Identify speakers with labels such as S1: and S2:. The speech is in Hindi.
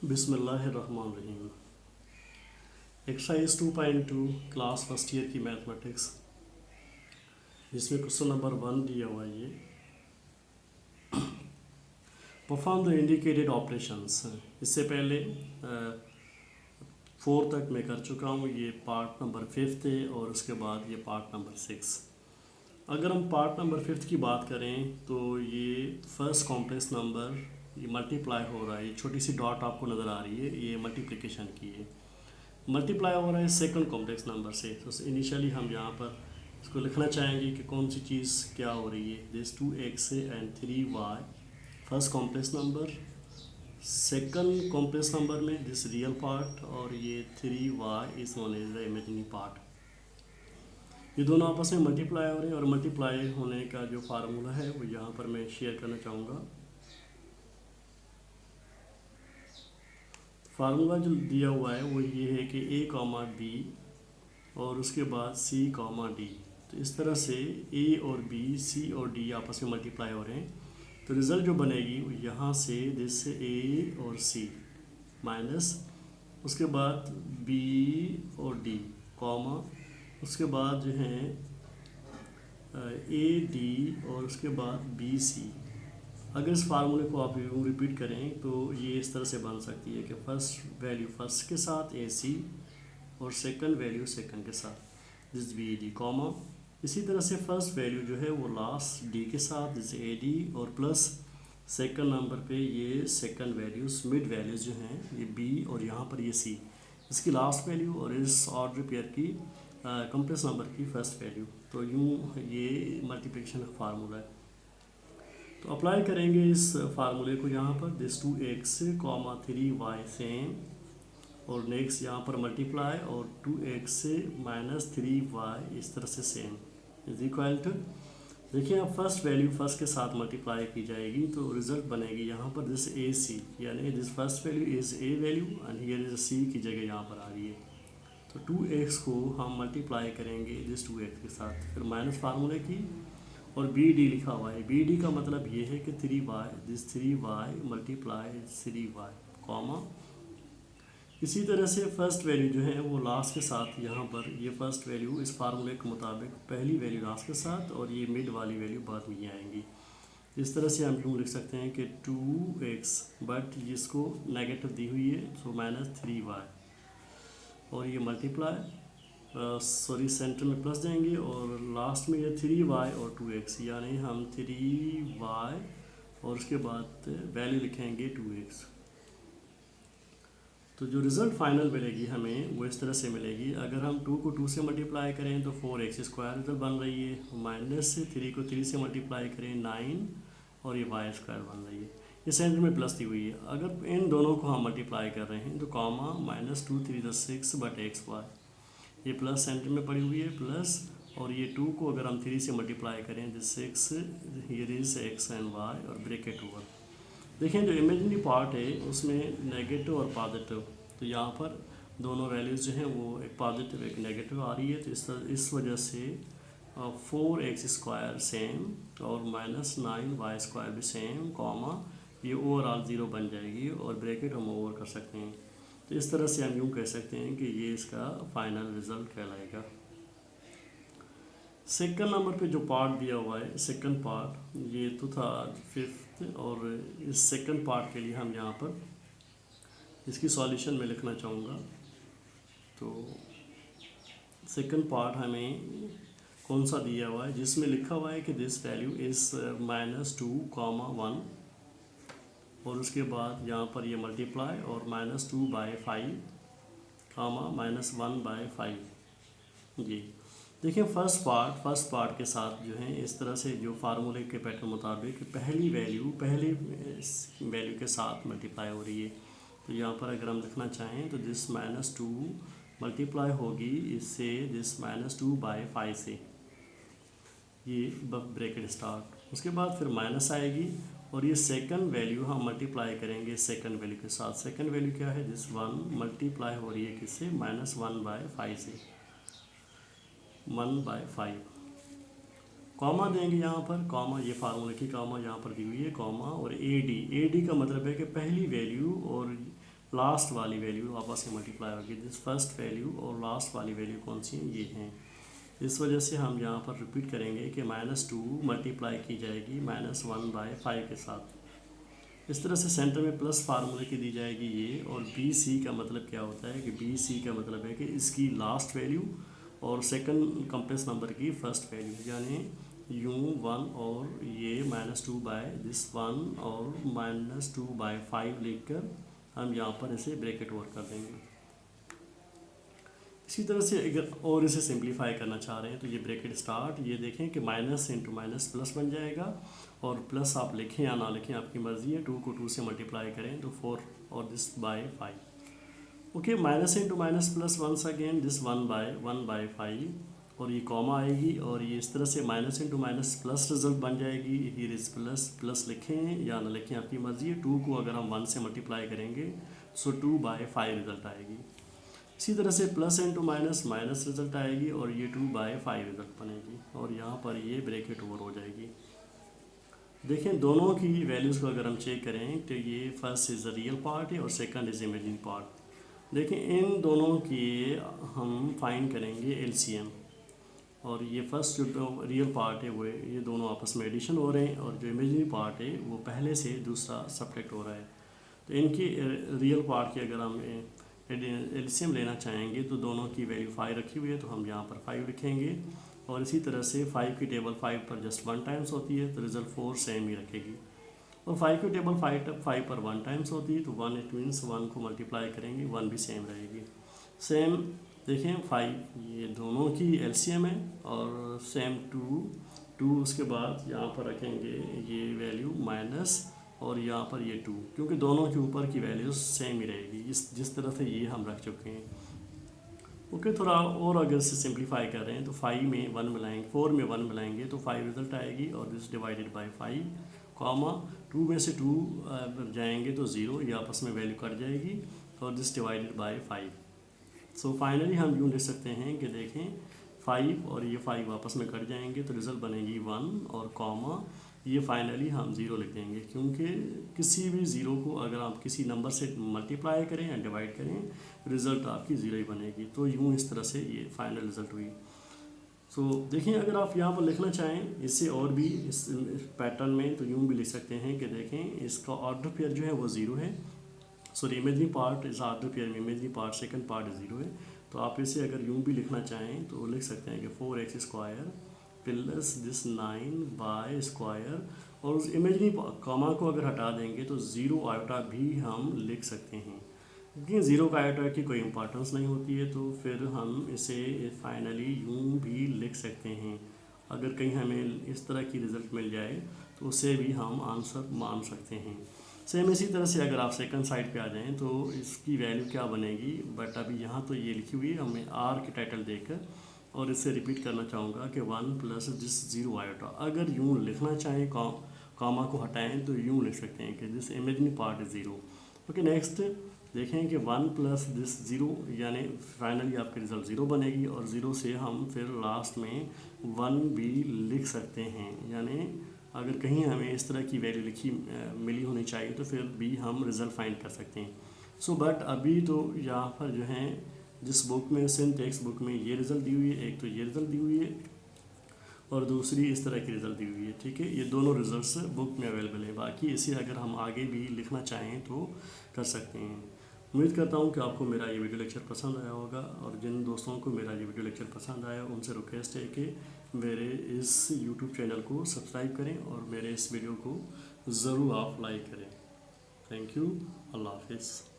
S1: बिस्मिल्लाहिर्रहमानिर्रहीम। एक्सरसाइज 2.2 क्लास फर्स्ट ईयर की मैथमेटिक्स, जिसमें क्वेश्चन नंबर 1 दिया हुआ है। ये परफॉर्म द इंडिकेटेड ऑपरेशंस। इससे पहले 4 तक मैं कर चुका हूँ। ये पार्ट नंबर 5 है और उसके बाद ये पार्ट नंबर 6। अगर हम पार्ट नंबर 5 की बात करें तो ये फर्स्ट कॉम्प्लेक्स नंबर ये मल्टीप्लाई हो रहा है। ये छोटी सी डॉट आपको नज़र आ रही है, ये मल्टीप्लिकेशन की है। मल्टीप्लाई हो रहा है सेकंड कॉम्प्लेक्स नंबर से। तो इनिशियली हम यहाँ पर इसको लिखना चाहेंगे कि कौन सी चीज़ क्या हो रही है। This 2x and 3y first complex number, second complex number में दिस रियल पार्ट और ये 3y is known as the imaginary part. ये दोनों आपस में मल्टीप्लाई हो रहे हैं और मल्टीप्लाई होने का जो फार्मूला है वो यहाँ पर मैं शेयर करना चाहूँगा। फार्मूला जो दिया हुआ है वो ये है कि a कॉमा बी और उसके बाद c कॉमा डी। तो इस तरह से a और b, c और d आपस में मल्टीप्लाई हो रहे हैं। तो रिज़ल्ट जो बनेगी वो यहाँ से दिस a और c माइनस उसके बाद b और d कॉमा उसके बाद जो है a d और उसके बाद b c। अगर इस फार्मूले को आप रिपीट करें तो ये इस तरह से बन सकती है कि फर्स्ट वैल्यू फर्स्ट के साथ ए सी और सेकंड वैल्यू सेकंड के साथ दिस बी डी कॉमा। इसी तरह से फर्स्ट वैल्यू जो है वो लास्ट डी के साथ दिस ए डी और प्लस सेकंड नंबर पे ये सेकंड वैल्यूज मिड वैल्यूज जो हैं ये बी और यहाँ पर ये सी इसकी लास्ट वैल्यू और इस ऑर्डर पेयर की कॉम्प्लेक्स नंबर की फर्स्ट वैल्यू। तो यूँ ये मल्टीप्लिकेशन का फार्मूला है। तो अप्लाई करेंगे इस फार्मूले को यहाँ पर this 2x comma 3y same और नेक्स्ट यहाँ पर मल्टीप्लाई और 2x माइनस 3y इस तरह से सेम इज इक्वल टू। देखिए अब फर्स्ट वैल्यू फर्स्ट के साथ मल्टीप्लाई की जाएगी तो रिजल्ट बनेगी यहाँ पर दिस ए सी, यानी this first value is A value and here is C की जगह यहाँ पर आ रही है। तो 2x को हम मल्टीप्लाई करेंगे दिस 2x के साथ, फिर माइनस फार्मूले की और बी डी लिखा हुआ है। बी डी का मतलब ये है कि 3y this 3y multiply 3y comma. इसी तरह से फर्स्ट वैल्यू जो है वो लास्ट के साथ यहाँ पर ये फर्स्ट वैल्यू इस फार्मूले के मुताबिक पहली वैल्यू लास्ट के साथ और ये मिड वाली वैल्यू बाद में आएंगी। इस तरह से हम यूँ लिख सकते हैं कि 2x बट जिसको नेगेटिव दी हुई है तो माइनस 3y और ये मल्टीप्लाई सॉरी सेंटर में प्लस देंगे और लास्ट में ये 3y और 2x, यानी हम 3y और उसके बाद वैल्यू लिखेंगे 2x। तो जो रिज़ल्ट फाइनल मिलेगी हमें वो इस तरह से मिलेगी। अगर हम 2 को 2 से मल्टीप्लाई करें तो 4x स्क्वायर रिजल्ट बन रही है, माइनस से 3 को 3 से मल्टीप्लाई करें 9 और ये y स्क्वायर बन रही है। ये सेंटर में प्लस दी हुई है। अगर इन दोनों को हम मल्टीप्लाई कर रहे हैं तो comma minus 2 3 6 but X Y, ये प्लस सेंटर में पड़ी हुई है प्लस और ये 2 को अगर हम 3 से मल्टीप्लाई करें तो 6 here is X and Y और ब्रैकेट ओवर। देखें जो इमेजिनरी पार्ट है उसमें नेगेटिव और पॉजिटिव, तो यहाँ पर दोनों वैल्यूज़ जो हैं वो एक पॉजिटिव एक नेगेटिव आ रही है। तो इस वजह से 4x स्क्वायर सेम और माइनस 9y स्क्वायर भी सेम कॉमा ये ओवरऑल 0 बन जाएगी और ब्रैकेट हम ओवर कर सकते हैं। तो इस तरह से हम यूँ कह सकते हैं कि ये इसका फाइनल रिजल्ट कहलाएगा। सेकंड नंबर पे जो पार्ट दिया हुआ है सेकंड पार्ट ये तो था 5th और इस सेकंड पार्ट के लिए हम यहाँ पर इसकी सॉल्यूशन में लिखना चाहूँगा। तो सेकंड पार्ट हमें कौन सा दिया हुआ है जिसमें लिखा हुआ है कि this value is minus 2 comma 1 और उसके बाद यहाँ पर ये मल्टीप्लाई और minus 2 by 5 comma minus 1 by 5। जी देखिए फर्स्ट पार्ट के साथ जो है इस तरह से जो फार्मूले के पैटर्न मुताबिक पहली वैल्यू के साथ मल्टीप्लाई हो रही है। तो यहाँ पर अगर हम लिखना चाहें तो दिस माइनस 2 मल्टीप्लाई होगी इससे दिस माइनस 2 बाई 5 से, ये ब्रैकेट स्टार्ट, उसके बाद फिर माइनस आएगी और ये सेकंड वैल्यू हम मल्टीप्लाई करेंगे सेकंड वैल्यू के साथ। सेकंड वैल्यू क्या है दिस 1 मल्टीप्लाई हो रही है किससे माइनस 1 बाई 5 से, 1 बाई 5 कॉमा देंगे यहाँ पर कॉमा, ये फार्मूले की कॉमा यहाँ पर दी हुई है कॉमा और ए डी का मतलब है कि पहली वैल्यू और लास्ट वाली वैल्यू आपस में मल्टीप्लाई होगी। दिस फर्स्ट वैल्यू और लास्ट वाली वैल्यू कौन सी है, ये हैं। इस वजह से हम यहाँ पर रिपीट करेंगे कि -2 मल्टीप्लाई की जाएगी -1/5 के साथ। इस तरह से सेंटर में प्लस फार्मूले की दी जाएगी ये, और बी सी का मतलब क्या होता है कि बी सी का मतलब है कि इसकी लास्ट वैल्यू और सेकंड कॉम्प्लेक्स नंबर की फर्स्ट वैल्यू, यानी u1 और ये -2/1 और -2/5 लिखकर हम यहाँ पर इसे ब्रैकेट ओवर कर देंगे। इसी तरह से अगर और इसे सिंप्लीफाई करना चाह रहे हैं तो ये ब्रैकेट स्टार्ट, ये देखें कि माइनस इंटू माइनस प्लस बन जाएगा, और प्लस आप लिखें या ना लिखें आपकी मर्ज़ी है। 2 को 2 से मल्टीप्लाई करें तो 4 और this by 5। Okay, minus into minus plus once again this 1/5, और ये कॉमा आएगी, और ये इस तरह से minus into minus plus result बन जाएगी। हियर इज प्लस, प्लस लिखें या ना लिखें आपकी मर्ज़ी है। 2 को अगर हम 1 से मल्टीप्लाई करेंगे सो 2/5 रिजल्ट आएगी। इसी तरह से plus into minus minus result आएगी, और ये 2/5 रिजल्ट बनेगी, और यहाँ पर ये ब्रैकेट ओवर हो जाएगी। देखें दोनों की वैल्यूज़ को अगर हम चेक करें तो ये first is the real part है और सेकंड इज़ इमेजिनरी पार्ट। देखें इन दोनों की हम फाइंड करेंगे एलसीएम, और ये फर्स्ट जो रियल पार्ट है वो ये दोनों आपस में एडिशन हो रहे हैं, और जो इमेजिनरी पार्ट है वो पहले से दूसरा सब्ट्रैक्ट हो रहा है। तो इनकी रियल पार्ट की अगर हम एलसीएम लेना चाहेंगे तो दोनों की वैल्यू 5 रखी हुई है, तो हम यहाँ पर 5 लिखेंगे, और इसी तरह से 5 की टेबल 5 पर जस्ट 1 टाइम्स होती है तो रिजल्ट 4 सेम ही रखेगी, और 5 की टेबल 5 पर 1 टाइम्स होती है तो 1 इट मीन्स 1 को मल्टीप्लाई करेंगे 1 भी सेम रहेगी। सेम देखें 5 ये दोनों की एलसीएम है, और सेम 2 उसके बाद यहाँ पर रखेंगे ये वैल्यू माइनस, और यहाँ पर ये 2, क्योंकि दोनों के ऊपर की वैल्यूज सेम ही रहेगी जिस तरह से ये हम रख चुके हैं। ओके, थोड़ा और अगर इसे सिंप्लीफाई कर रहे हैं तो 5 में 1 मिलाएंगे, 4 में 1 मिलाएंगे तो 5 रिजल्ट आएगी, और दिस डिवाइडेड बाय 5 कॉमा 2 में से 2 जाएंगे तो 0, ये आपस में वैल्यू कट जाएगी, और this divided by 5। So finally हम यूँ लिख सकते हैं कि देखें 5 और ये 5 आपस में कट जाएंगे तो रिजल्ट बनेगी 1, और कॉमा ये फाइनली हम 0 लिख देंगे, क्योंकि किसी भी ज़ीरो को अगर आप किसी नंबर से मल्टीप्लाई करें या डिवाइड करें रिज़ल्ट आपकी 0 ही बनेगी। तो यूँ इस तरह से ये फाइनल रिज़ल्ट हुई। सो देखिए अगर आप यहाँ पर लिखना चाहें इससे और भी इस पैटर्न में तो यूँ भी लिख सकते हैं कि देखें इसका ऑर्डर पेयर जो है वो 0 है। सॉरी इमेजनरी पार्ट इस ऑर्डर पेयर में इमेजनरी पार्ट सेकंड पार्ट 0 है, तो आप इसे अगर यूँ भी लिखना चाहें तो लिख सकते हैं कि 4x² प्लस दिस 9y², और उस इमेजनरी कॉमा को अगर हटा देंगे तो 0 आयोटा भी हम लिख सकते हैं, क्योंकि 0 का आयोटा की कोई इंपॉर्टेंस नहीं होती है, तो फिर हम इसे फाइनली यूँ भी लिख सकते हैं। अगर कहीं हमें इस तरह की रिज़ल्ट मिल जाए तो उसे भी हम आंसर मान सकते हैं। सेम इसी तरह से अगर आप सेकंड साइड पे आ जाएं तो इसकी वैल्यू क्या बनेगी, बट अभी यहाँ तो ये लिखी हुई है, हमें आर के टाइटल देकर, और इससे रिपीट करना चाहूँगा कि 1 प्लस दिस 0 आयोटा। अगर यूँ लिखना चाहें कॉमा को हटाएं तो यूँ लिख सकते हैं कि this imaginary part is 0। Okay, next देखें कि 1 प्लस दिस 0, यानी फाइनली आपकी रिजल्ट 0 बनेगी, और 0 से हम फिर लास्ट में 1 भी लिख सकते हैं, यानी अगर कहीं हमें इस तरह की वैल्यू लिखी मिली होनी चाहिए तो फिर भी हम रिज़ल्ट फाइंड कर सकते हैं। सो बट अभी तो यहाँ पर जो है जिस बुक में सिंथ टेक्स्ट बुक में ये रिज़ल्ट दी हुई है, एक तो ये रिज़ल्ट दी हुई है और दूसरी इस तरह की रिज़ल्ट दी हुई है, ठीक है। ये दोनों रिज़ल्ट्स बुक में अवेलेबल है, बाकी इसे अगर हम आगे भी लिखना चाहें तो कर सकते हैं। उम्मीद करता हूँ कि आपको मेरा ये वीडियो लेक्चर पसंद आया होगा, और जिन दोस्तों को मेरा ये वीडियो लेक्चर पसंद आया उनसे रिक्वेस्ट है कि मेरे इस YouTube चैनल को सब्सक्राइब करें और मेरे इस वीडियो को ज़रूर आप लाइक करें। थैंक यू, अल्लाह हाफिज़।